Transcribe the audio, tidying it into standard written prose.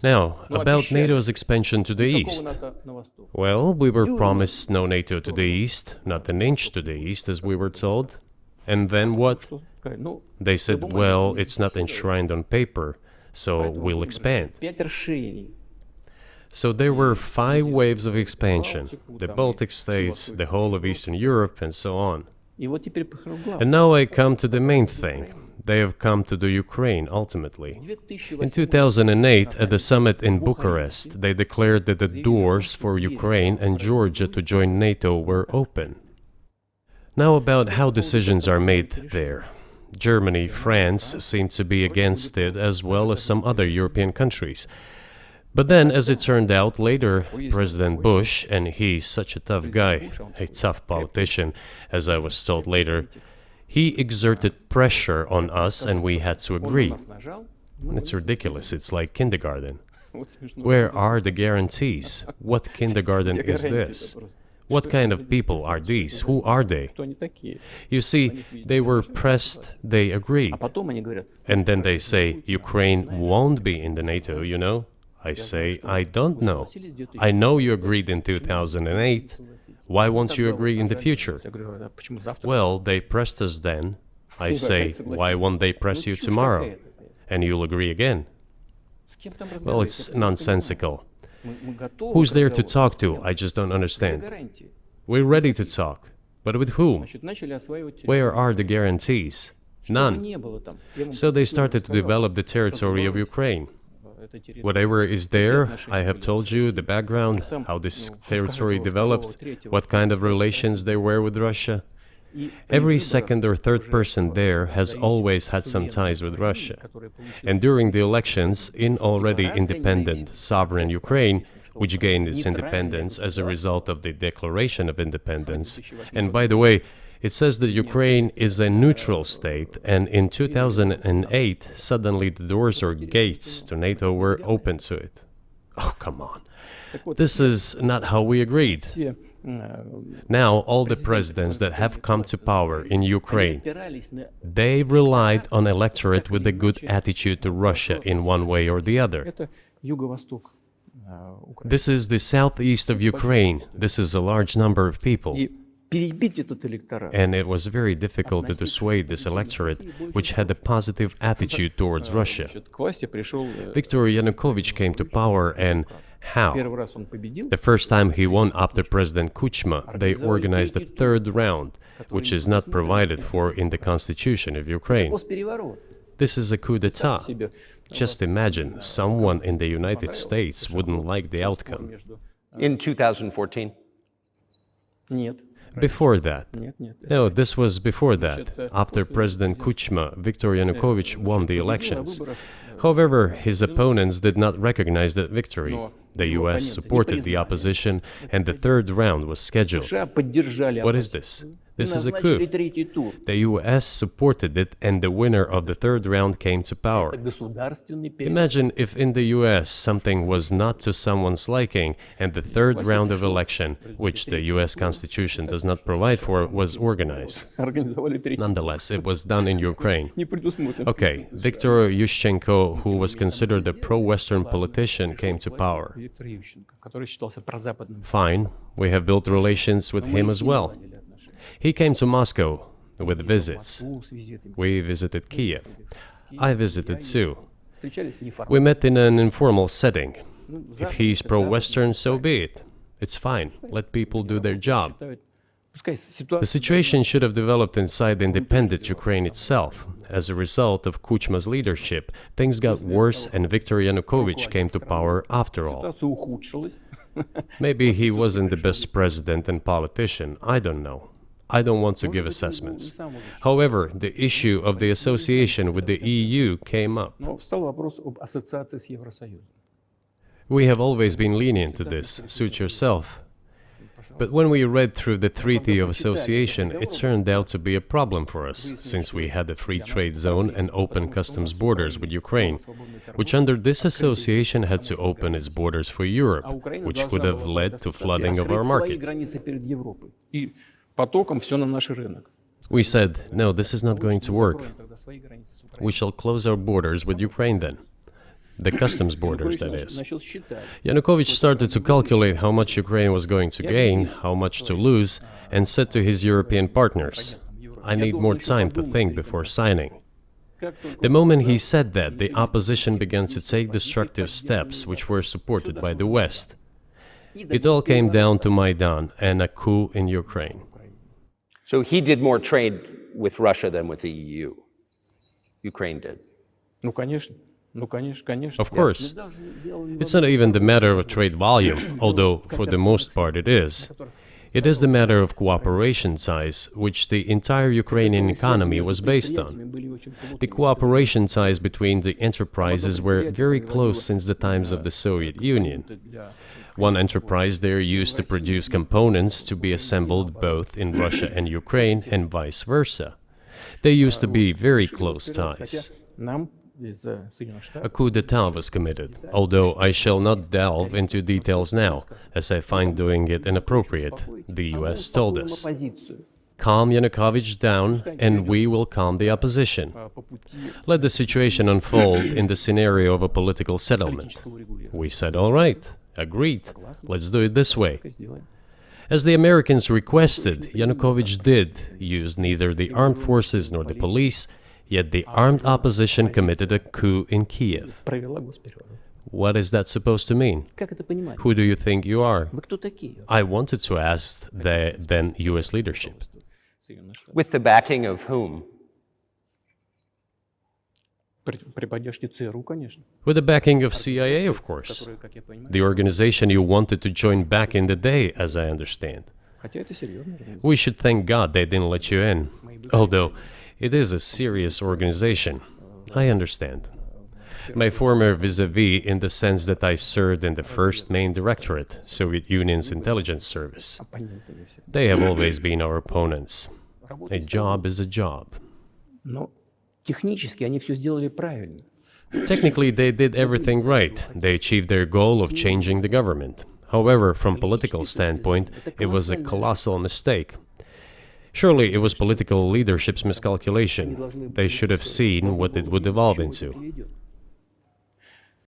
Now, about NATO's expansion to the east. Well, we were promised no NATO to the east, not an inch to the east, as we were told. And then what? They said, well, it's not enshrined on paper, so we'll expand. So there were 5 waves of expansion: the Baltic states, the whole of Eastern Europe, and so on. And now I come to the main thing. They have come to the Ukraine, ultimately. In 2008, at the summit in Bucharest, they declared that the doors for Ukraine and Georgia to join NATO were open. Now about how decisions are made there. Germany, France seem to be against it, as well as some other European countries. But then, as it turned out later, President Bush, and he's such a tough guy, a tough politician, as I was told later, he exerted pressure on us and we had to agree. It's ridiculous, it's like kindergarten. Where are the guarantees? What kindergarten is this? What kind of people are these? Who are they? You see, they were pressed, they agreed. And then they say, Ukraine won't be in the NATO, you know? I say, I don't know. I know you agreed in 2008. Why won't you agree in the future? Well, they pressed us then. I say, why won't they press you tomorrow? And you'll agree again. Well, it's nonsensical. Who's there to talk to? I just don't understand. We're ready to talk. But with whom? Where are the guarantees? None. So they started to develop the territory of Ukraine. Whatever is there, I have told you the background, how this territory developed, what kind of relations there were with Russia. Every second or third person there has always had some ties with Russia. And during the elections, in already independent, sovereign Ukraine, which gained its independence as a result of the Declaration of Independence, and by the way, it says that Ukraine is a neutral state, and in 2008, suddenly the doors or gates to NATO were open to it. Oh, come on. This is not how we agreed. Now, all the presidents that have come to power in Ukraine, they relied on electorate with a good attitude to Russia in one way or the other. This is the southeast of Ukraine. This is a large number of people. And it was very difficult to dissuade this electorate, which had a positive attitude towards Russia. Viktor Yanukovych came to power, and how? The first time he won after President Kuchma, they organized a third round, which is not provided for in the constitution of Ukraine. This is a coup d'etat. Just imagine, someone in the United States wouldn't like the outcome. In 2014? Before that. No, this was before that. After President Kuchma, Viktor Yanukovych won the elections. However, his opponents did not recognize that victory. The US supported the opposition, and the third round was scheduled. What is this? This is a coup. The US supported it, and the winner of the third round came to power. Imagine if in the US something was not to someone's liking, and the third round of election, which the US Constitution does not provide for, was organized. Nonetheless, it was done in Ukraine. Okay, Viktor Yushchenko, who was considered a pro-Western politician, came to power. Fine, we have built relations with him as well. He came to Moscow with visits. We visited Kiev. I visited too. We met in an informal setting. If he's pro-Western, so be it. It's fine. Let people do their job. The situation should have developed inside the independent Ukraine itself. As a result of Kuchma's leadership, things got worse and Viktor Yanukovych came to power after all. Maybe he wasn't the best president and politician, I don't know. I don't want to give assessments. However, the issue of the association with the EU came up. We have always been lenient to this, suit yourself. But when we read through the Treaty of Association, it turned out to be a problem for us, since we had a free trade zone and open customs borders with Ukraine, which under this association had to open its borders for Europe, which could have led to flooding of our market. We said, no, this is not going to work. We shall close our borders with Ukraine then. the customs borders, that is. Yanukovych started to calculate how much Ukraine was going to gain, how much to lose, and said to his European partners, "I need more time to think before signing." The moment he said that, the opposition began to take destructive steps which were supported by the West. It all came down to Maidan and a coup in Ukraine. So he did more trade with Russia than with the EU. Ukraine did. Of course. It's not even the matter of trade volume, although for the most part it is. It is the matter of cooperation ties, which the entire Ukrainian economy was based on. The cooperation ties between the enterprises were very close since the times of the Soviet Union. One enterprise there used to produce components to be assembled both in Russia and Ukraine and vice versa. They used to be very close ties. A coup d'etat was committed, although I shall not delve into details now, as I find doing it inappropriate, the US told us. Calm Yanukovych down, and we will calm the opposition. Let the situation unfold in the scenario of a political settlement. We said, all right, agreed, let's do it this way. As the Americans requested, Yanukovych did use neither the armed forces nor the police, yet the armed opposition committed a coup in Kiev. What is that supposed to mean? Who do you think you are? I wanted to ask the then US leadership. With the backing of whom? With the backing of CIA, of course. The organization you wanted to join back in the day, as I understand. We should thank God they didn't let you in. Although, it is a serious organization. I understand. My former vis-a-vis in the sense that I served in the first main directorate, Soviet Union's intelligence service. They have always been our opponents. A job is a job. Technically, they did everything right. They achieved their goal of changing the government. However, from political standpoint, it was a colossal mistake. Surely it was political leadership's miscalculation. They should have seen what it would evolve into.